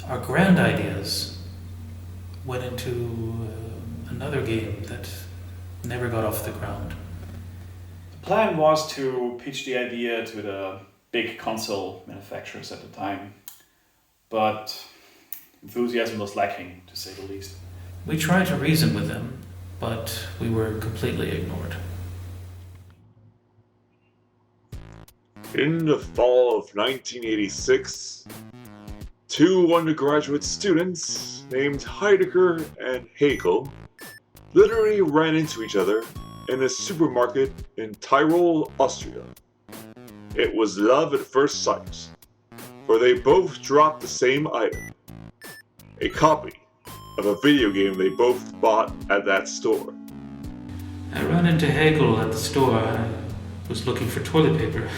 our grand ideas went into another game that never got off the ground. The plan was to pitch the idea to the big console manufacturers at the time, but enthusiasm was lacking, to say the least. We tried to reason with them, but we were completely ignored. In the fall of 1986, two undergraduate students named Heidegger and Hegel literally ran into each other in a supermarket in Tyrol, Austria. It was love at first sight, for they both dropped the same item, a copy of a video game they both bought at that store. I ran into Hegel at the store. I was looking for toilet paper.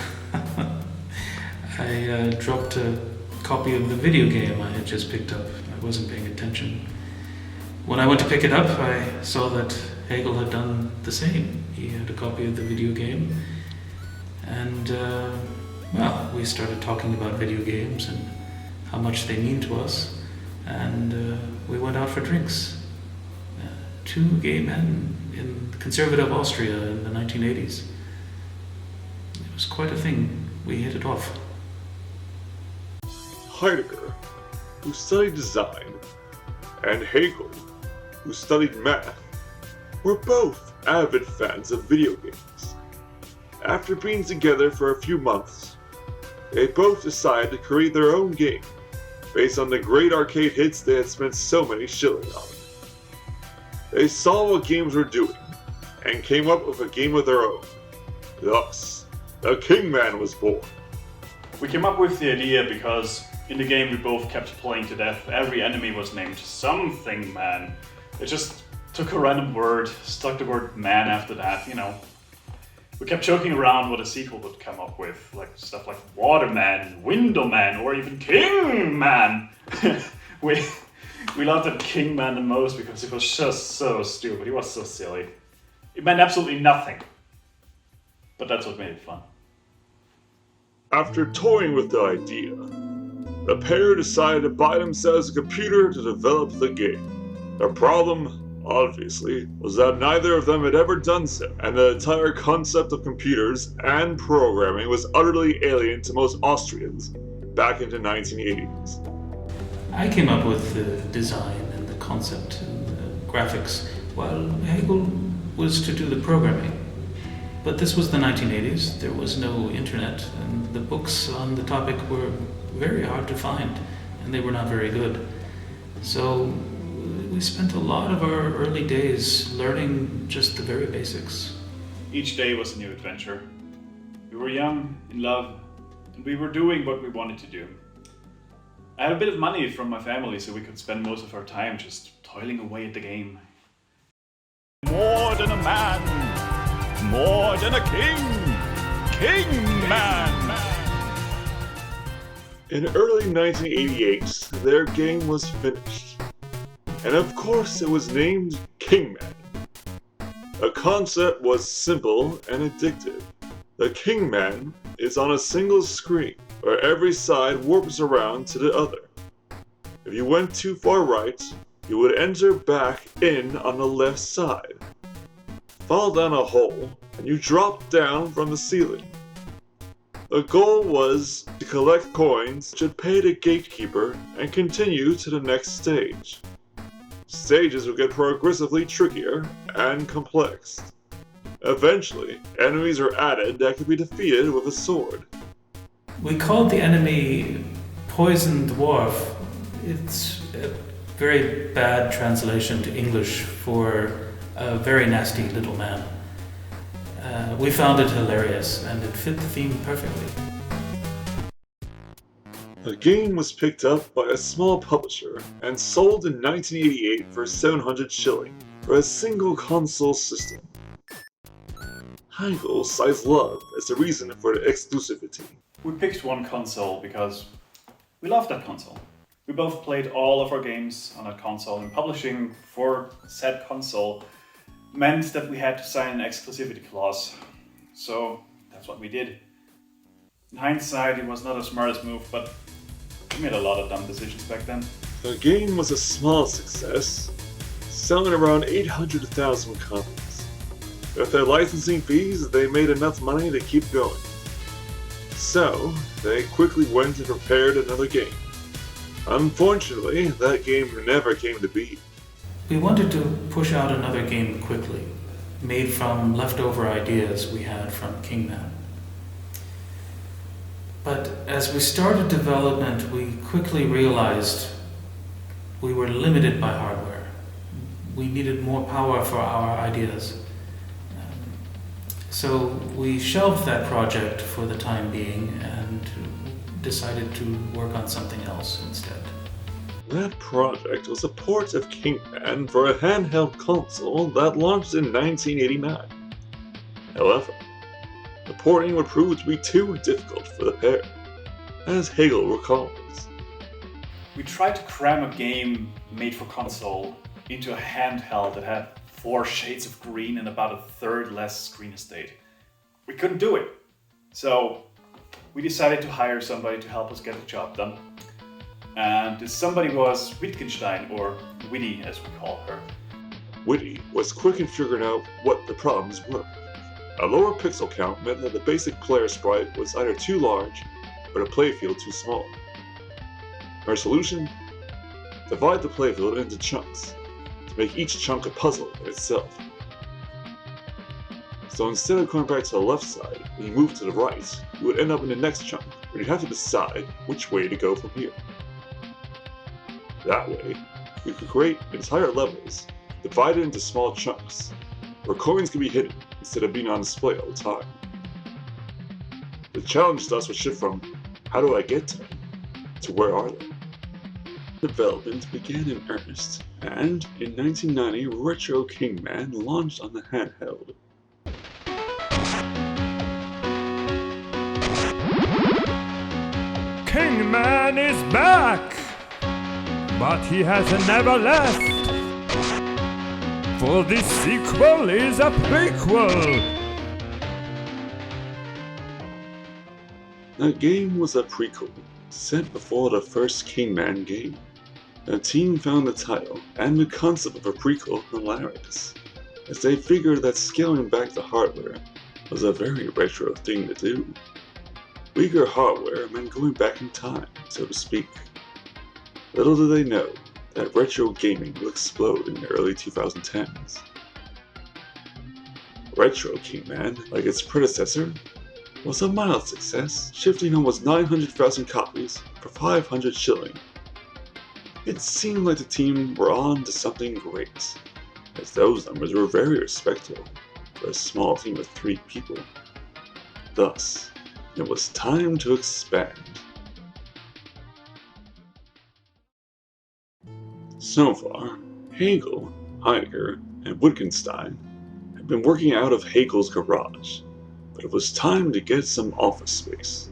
I dropped a copy of the video game I had just picked up. I wasn't paying attention. When I went to pick it up, I saw that Hegel had done the same. He had a copy of the video game. And, well, we started talking about video games and how much they mean to us. And we went out for drinks. Two gay men in conservative Austria in the 1980s. It was quite a thing. We hit it off. Heidegger, who studied design, and Hegel, who studied math, were both avid fans of video games. After being together for a few months, they both decided to create their own game based on the great arcade hits they had spent so many shillings on. They saw what games were doing and came up with a game of their own. Thus, the Kingman was born. We came up with the idea because in the game we both kept playing to death. Every enemy was named something man. It just took a random word, stuck the word man after that, you know. We kept joking around what a sequel would come up with, like stuff like Waterman, Windowman, or even Kingman. we laughed at Kingman the most because it was just so stupid. He was so silly. It meant absolutely nothing. But that's what made it fun. After toying with the idea, the pair decided to buy themselves a computer to develop the game. The problem, obviously, was that neither of them had ever done so, and the entire concept of computers and programming was utterly alien to most Austrians back into 1980s. I came up with the design and the concept and the graphics, while Hegel was to do the programming. But this was the 1980s, there was no internet, and the books on the topic were very hard to find, and they were not very good. So we spent a lot of our early days learning just the very basics. Each day was a new adventure. We were young, in love, and we were doing what we wanted to do. I had a bit of money from my family, so we could spend most of our time just toiling away at the game. More than a man, more than a Kingman. In early 1988, their game was finished. And of course it was named Kingman. The concept was simple and addictive. The Kingman is on a single screen, where every side warps around to the other. If you went too far right, you would enter back in on the left side. Fall down a hole, and you drop down from the ceiling. The goal was to collect coins, should pay the gatekeeper, and continue to the next stage. Stages would get progressively trickier and complex. Eventually, enemies are added that could be defeated with a sword. We called the enemy Poison Dwarf. It's a very bad translation to English for a very nasty little man. We found it hilarious, and it fit the theme perfectly. The game was picked up by a small publisher and sold in 1988 for 700 shilling for a single console system. Hegel cites love as the reason for the exclusivity. We picked one console because we loved that console. We both played all of our games on that console, and publishing for said console meant that we had to sign an exclusivity clause. So that's what we did. In hindsight, it was not the smartest move, but She made a lot of dumb decisions back then. The game was a small success, selling around 800,000 copies. With their licensing fees, they made enough money to keep going. So, they quickly went and prepared another game. Unfortunately, that game never came to be. We wanted to push out another game quickly, made from leftover ideas we had from Kingman. But as we started development, we quickly realized we were limited by hardware. We needed more power for our ideas. So we shelved that project for the time being and decided to work on something else instead. That project was a port of Kingman for a handheld console that launched in 1989. However, the porting would prove to be too difficult for the pair, as Hegel recalls. We tried to cram a game made for console into a handheld that had 4 shades of green and about a third less screen estate. We couldn't do it. So we decided to hire somebody to help us get the job done. And this somebody was Wittgenstein, or Witty as we call her. Witty was quick in figuring out what the problems were. A lower pixel count meant that the basic player sprite was either too large or the playfield too small. Her solution? Divide the playfield into chunks, to make each chunk a puzzle in itself. So instead of going back to the left side, when you move to the right, you would end up in the next chunk, where you have to decide which way to go from here. That way, you could create entire levels, divided into small chunks, where coins can be hidden instead of being on display all the time. The challenge thus would shift from, how do I get to them, to where are they? Development began in earnest, and in 1990, Retro Kingman launched on the handheld. Kingman is back! But he has never left! For this sequel is a prequel! The game was a prequel, set before the first Kingman game. The team found the title and the concept of a prequel hilarious, as they figured that scaling back the hardware was a very retro thing to do. Weaker hardware meant going back in time, so to speak. Little did they know that retro gaming will explode in the early 2010s. Retro Kingman, like its predecessor, was a mild success, shifting almost 900,000 copies for 500 shilling. It seemed like the team were on to something great, as those numbers were very respectable for a small team of 3 people. Thus, it was time to expand. So far, Hegel, Heidegger, and Wittgenstein had been working out of Hegel's garage, but it was time to get some office space.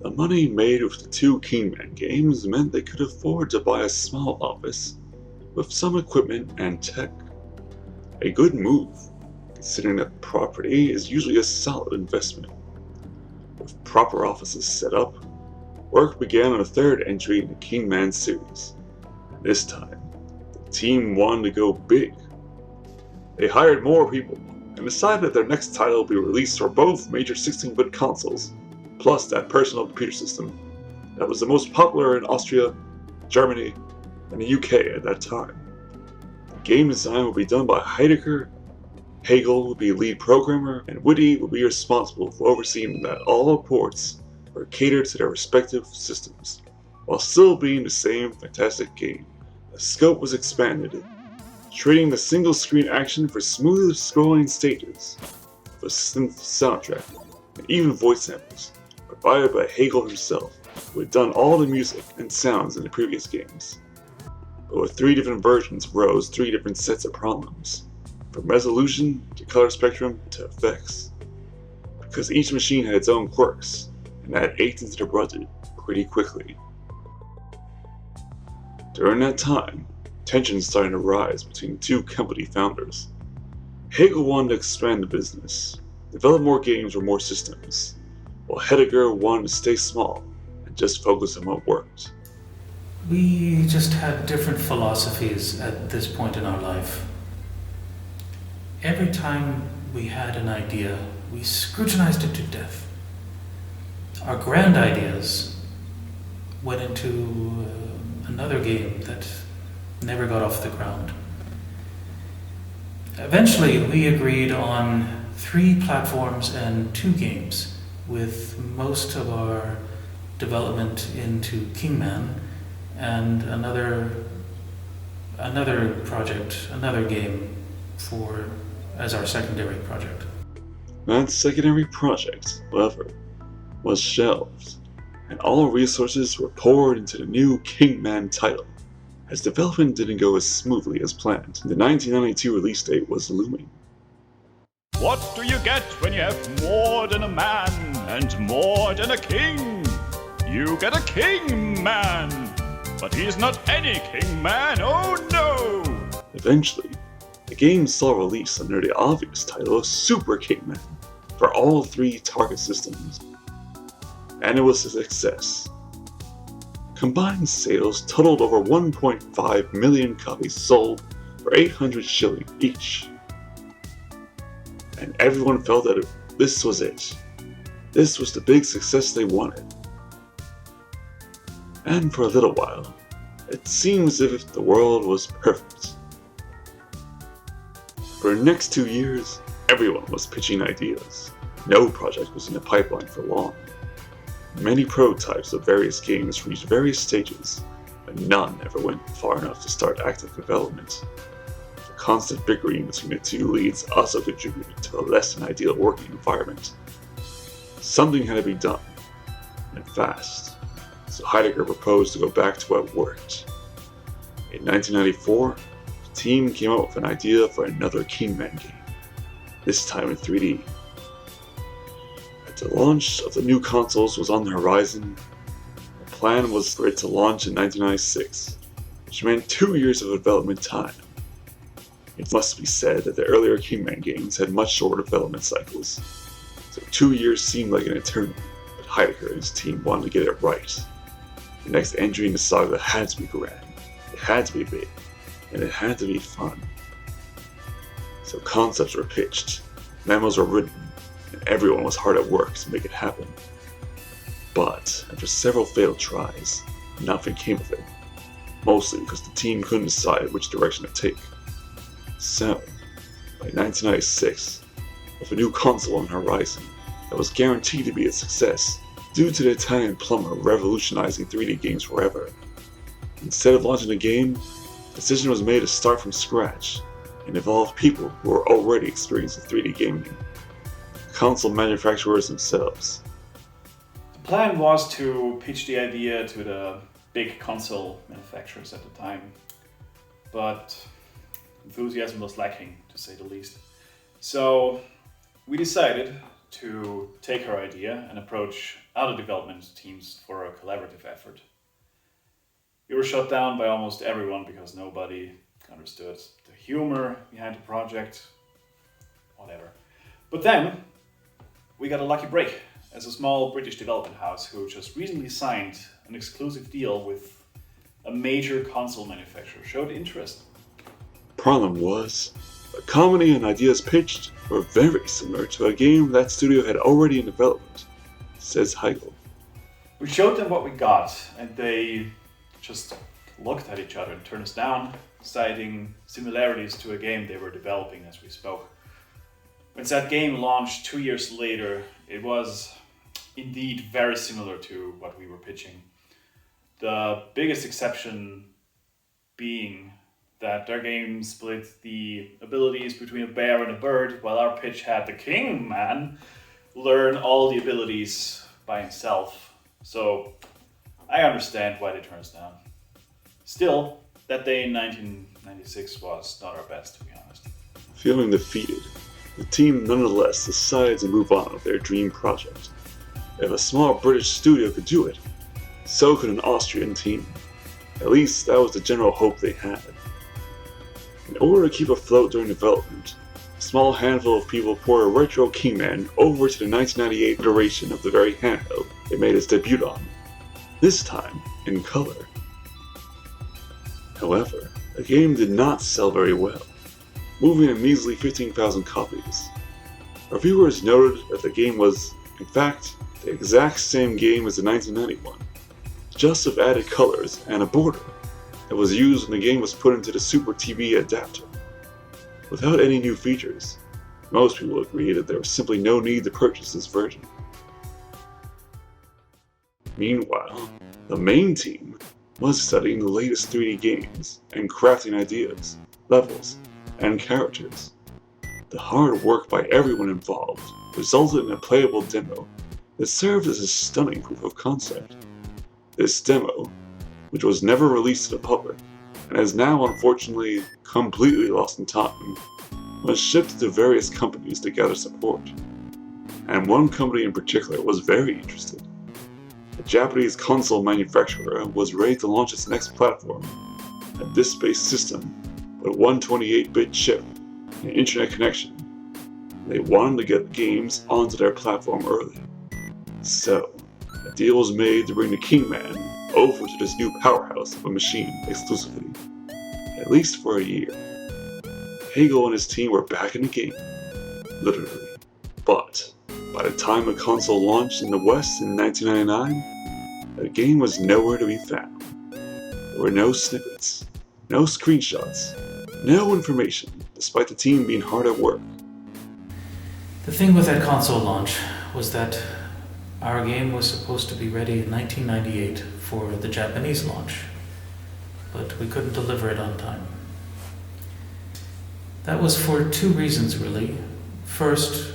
The money made with the 2 Kingman games meant they could afford to buy a small office with some equipment and tech. A good move, considering that property is usually a solid investment. With proper offices set up, work began on a 3rd entry in the Kingman series. This time, the team wanted to go big. They hired more people and decided that their next title would be released for both major 16-bit consoles, plus that personal computer system that was the most popular in Austria, Germany, and the UK at that time. The game design would be done by Heidegger, Hegel would be lead programmer, and Witty would be responsible for overseeing that all ports were catered to their respective systems, while still being the same fantastic game. The scope was expanded, trading the single-screen action for smooth scrolling stages, with a synth soundtrack, and even voice samples, provided by Hegel himself, who had done all the music and sounds in the previous games. But with 3 different versions arose 3 different sets of problems, from resolution to color spectrum to effects, because each machine had its own quirks, and that ate into their budget pretty quickly. During that time, tensions started to rise between the 2 company founders. Hegel wanted to expand the business, develop more games or more systems, while Heidegger wanted to stay small and just focus on what worked. We just had different philosophies at this point in our life. Every time we had an idea, we scrutinized it to death. Our grand ideas went into another game that never got off the ground. Eventually, we agreed on 3 platforms and 2 games, with most of our development into Kingman and another project, another game as our secondary project. That secondary project, however, was shelved, and all resources were poured into the new Kingman title, as development didn't go as smoothly as planned. The 1992 release date was looming. What do you get when you have more than a man and more than a king? You get a king man, but he's not any king man, oh no! Eventually, the game saw release under the obvious title of Super Kingman for all 3 target systems, and it was a success. Combined sales totaled over 1.5 million copies sold for 800 shilling each. And everyone felt that this was it. This was the big success they wanted. And for a little while, it seemed as if the world was perfect. For the next 2 years, everyone was pitching ideas. No project was in the pipeline for long. Many prototypes of various games reached various stages, but none ever went far enough to start active development. The constant bickering between the 2 leads also contributed to a less than ideal working environment. Something had to be done, and fast, so Heidegger proposed to go back to what worked. In 1994, the team came up with an idea for another Kingman game, this time in 3D. The launch of the new consoles was on the horizon. The plan was for it to launch in 1996, which meant 2 years of development time. It must be said that the earlier Kingman games had much shorter development cycles, so 2 years seemed like an eternity, but Heidegger and his team wanted to get it right. The next entry in the Saga had to be grand, it had to be big, and it had to be fun. So concepts were pitched, memos were written, and everyone was hard at work to make it happen. But after several failed tries, nothing came of it, mostly because the team couldn't decide which direction to take. So, by 1996, with a new console on the horizon that was guaranteed to be a success due to the Italian plumber revolutionizing 3D games forever, instead of launching the game, the decision was made to start from scratch and involve people who were already experienced in 3D gaming. Console manufacturers themselves. The plan was to pitch the idea to the big console manufacturers at the time, but enthusiasm was lacking, to say the least. So we decided to take our idea and approach other development teams for a collaborative effort. We were shut down by almost everyone because nobody understood the humor behind the project, whatever. But then we got a lucky break as a small British development house who just recently signed an exclusive deal with a major console manufacturer showed interest. Problem was, the comedy and ideas pitched were very similar to a game that studio had already in development, says Hegel. We showed them what we got, and they just looked at each other and turned us down, citing similarities to a game they were developing as we spoke. When that game launched 2 years later, it was indeed very similar to what we were pitching. The biggest exception being that their game split the abilities between a bear and a bird, while our pitch had the king man learn all the abilities by himself. So I understand why they turned us down. Still, that day in 1996 was not our best, to be honest. Feeling defeated, the team nonetheless decided to move on with their dream project. If a small British studio could do it, so could an Austrian team. At least that was the general hope they had. In order to keep afloat during development, a small handful of people poured a retro Kingman over to the 1998 iteration of the very handheld they made its debut on. this time in color. However, the game did not sell very well, moving a measly 15,000 copies. Reviewers noted that the game was, in fact, the exact same game as the 1991, just with added colors and a border that was used when the game was put into the Super TV adapter. Without any new features, most people agreed that there was simply no need to purchase this version. Meanwhile, the main team was studying the latest 3D games and crafting ideas, levels, and characters. The hard work by everyone involved resulted in a playable demo that served as a stunning proof of concept. This demo, which was never released to the public, and is now unfortunately completely lost in time, was shipped to various companies to gather support. And one company in particular was very interested. A Japanese console manufacturer was ready to launch its next platform, a disk-based system with a 128-bit chip and internet connection. They wanted to get games onto their platform early. So, a deal was made to bring the Kingman over to this new powerhouse of a machine exclusively, at least for a year. Hegel and his team were back in the game, literally. But by the time the console launched in the West in 1999, the game was nowhere to be found. There were no snippets, no screenshots, no information, despite the team being hard at work. The thing with that console launch was that our game was supposed to be ready in 1998 for the Japanese launch, but we couldn't deliver it on time. That was for two reasons, really. First,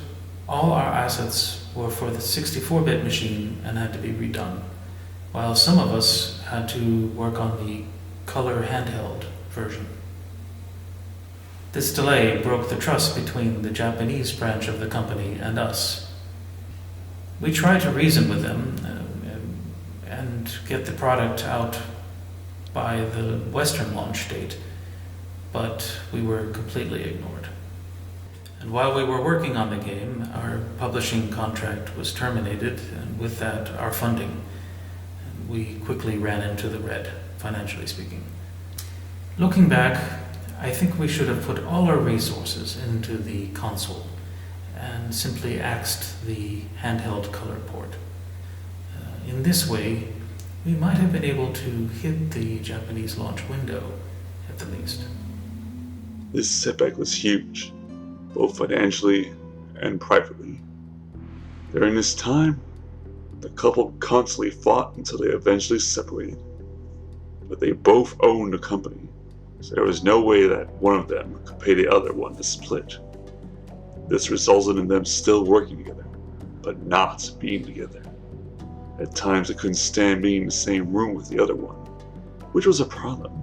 all our assets were for the 64-bit machine and had to be redone, while some of us had to work on the color handheld version. This delay broke the trust between the Japanese branch of the company and us. We tried to reason with them and get the product out by the Western launch date, but we were completely ignored. And while we were working on the game, our publishing contract was terminated, and with that, our funding. We quickly ran into the red, financially speaking. Looking back, I think we should have put all our resources into the console and simply axed the handheld color port. In this way, we might have been able to hit the Japanese launch window, at the least. This setback was huge, both financially and privately. During this time, the couple constantly fought until they eventually separated. But they both owned the company, so there was no way that one of them could pay the other one to split. This resulted in them still working together, but not being together. At times they couldn't stand being in the same room with the other one, which was a problem,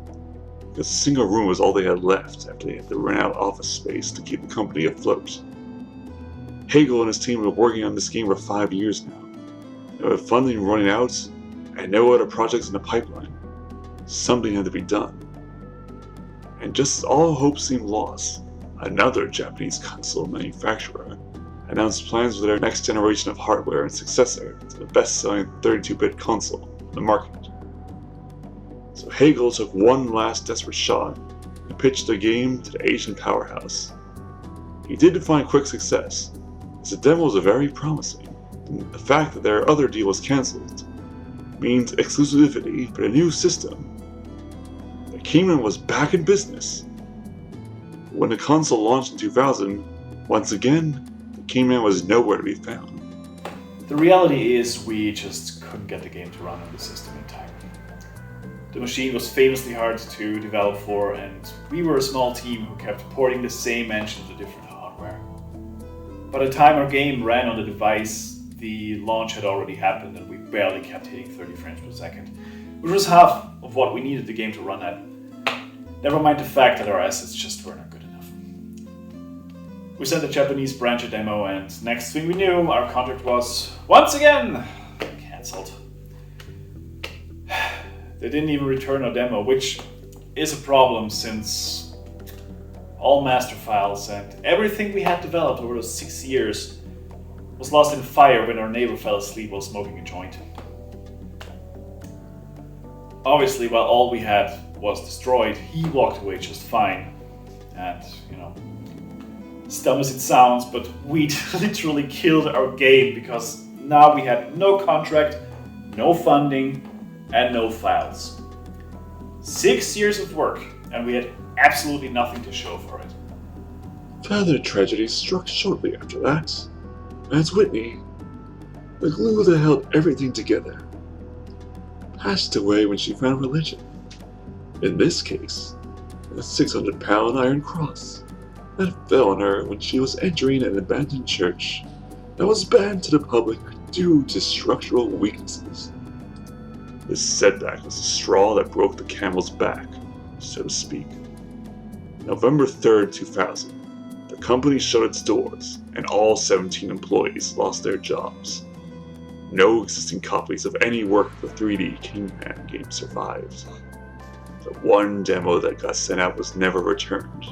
because a single room was all they had left after they had to rent out office space to keep the company afloat. Hegel and his team have been working on this game for 5 years now, and with funding running out and no other projects in the pipeline, something had to be done. And just as all hope seemed lost, another Japanese console manufacturer announced plans for their next generation of hardware and successor to the best-selling 32-bit console on the market. So Hegel took one last desperate shot and pitched the game to the Asian powerhouse. He did find quick success, as the demos are very promising, and the fact that their other deal was cancelled means exclusivity for the new system. The Kingman was back in business. When the console launched in 2000, once again, the Kingman was nowhere to be found. The reality is we just couldn't get the game to run on the system in time. The machine was famously hard to develop for, and we were a small team who kept porting the same engine to different hardware. By the time our game ran on the device, the launch had already happened and we barely kept hitting 30 frames per second, which was half of what we needed the game to run at. Never mind the fact that our assets just weren't good enough. We sent the Japanese branch a demo, and next thing we knew, our contract was, once again, cancelled. They didn't even return our demo, which is a problem since all master files and everything we had developed over those 6 years was lost in fire when our neighbor fell asleep while smoking a joint. obviously, while all we had was destroyed, he walked away just fine. And, as dumb as it sounds, but we'd literally killed our game because now we had no contract, no funding, and no files. 6 years of work, and we had absolutely nothing to show for it. Further tragedy struck shortly after that, as Whitney, the glue that held everything together, passed away when she found religion. In this case, a 600-pound iron cross that fell on her when she was entering an abandoned church that was banned to the public due to structural weaknesses. This setback was the straw that broke the camel's back, so to speak. November 3rd, 2000, the company shut its doors and all 17 employees lost their jobs. No existing copies of any work of the 3D Kingman game survived. The one demo that got sent out was never returned,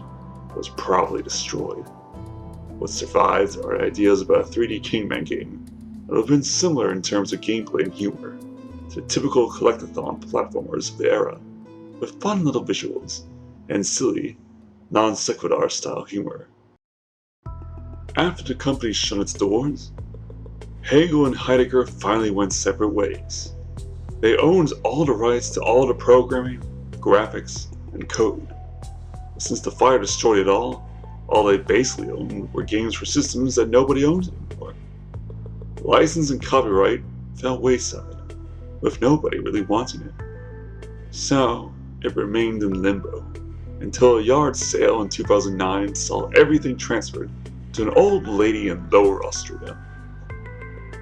was probably destroyed. What survives are ideas about a 3D Kingman game that have been similar in terms of gameplay and humor to typical collectathon platformers of the era, with fun little visuals and silly, non sequitur style humor. After the company shut its doors, Hegel and Heidegger finally went separate ways. They owned all the rights to all the programming, graphics, and code. But since the fire destroyed it all they basically owned were games for systems that nobody owns anymore. License and copyright fell wayside, with nobody really wanting it. So, it remained in limbo, until a yard sale in 2009 saw everything transferred to an old lady in Lower Austria.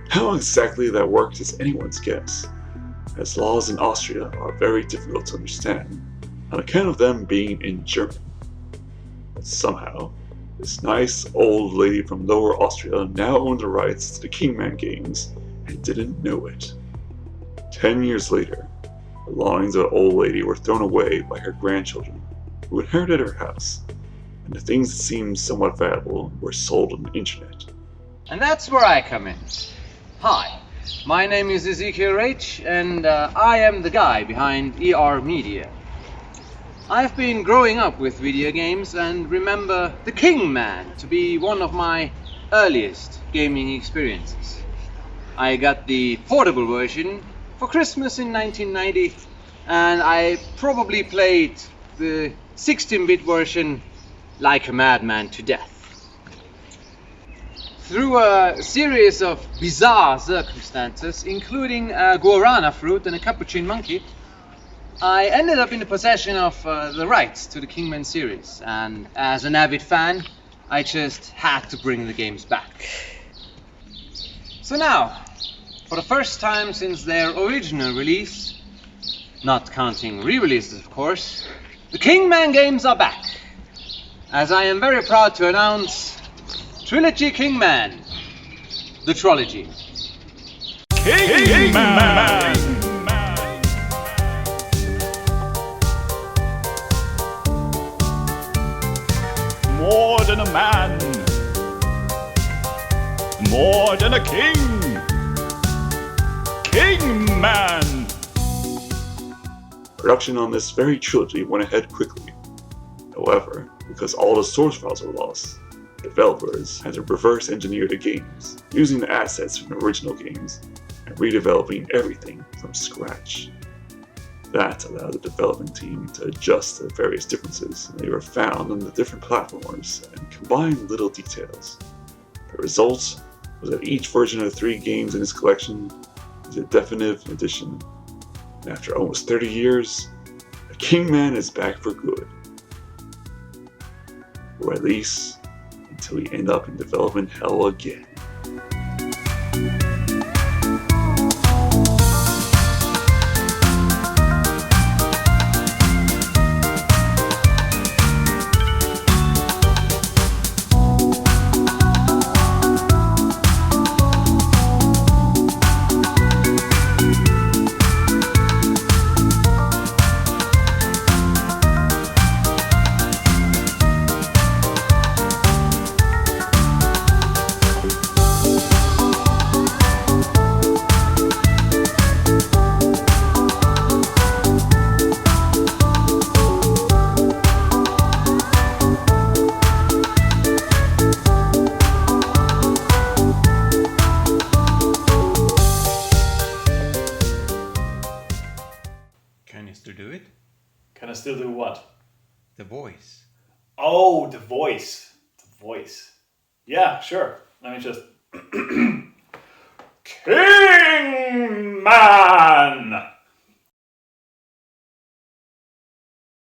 How exactly that worked is anyone's guess, as laws in Austria are very difficult to understand, on account of them being in German. But somehow, this nice old lady from Lower Austria now owned the rights to the Kingman games and didn't know it. 10 years later, the belongings of the old lady were thrown away by her grandchildren, who inherited her house, and the things that seemed somewhat valuable were sold on the internet. And that's where I come in. Hi, my name is Ezekiel H, and I am the guy behind ER Media. I've been growing up with video games and remember the Kingman to be one of my earliest gaming experiences. I got the portable version for Christmas in 1990, and I probably played the 16-bit version like a madman to death. Through a series of bizarre circumstances, including a guarana fruit and a capuchin monkey, I ended up in the possession of the rights to the Kingman series, and as an avid fan, I just had to bring the games back. So now, for the first time since their original release, not counting re-releases of course, the Kingman games are back, as I am very proud to announce Trilogy Kingman, the Trilogy. Kingman! More than a man, more than a king, Kingman! Production on this very trilogy went ahead quickly. However, because all the source files were lost, developers had to reverse engineer the games, using the assets from the original games and redeveloping everything from scratch. That allowed the development team to adjust the various differences they were found on the different platforms and combine little details. The result was that each version of the 3 games in this collection is a definitive edition, and after almost 30 years, the Kingman is back for good. Or at least, until we end up in development hell again. Can I still do what? The voice. Oh, the voice. The voice. Yeah, sure. Let me just... King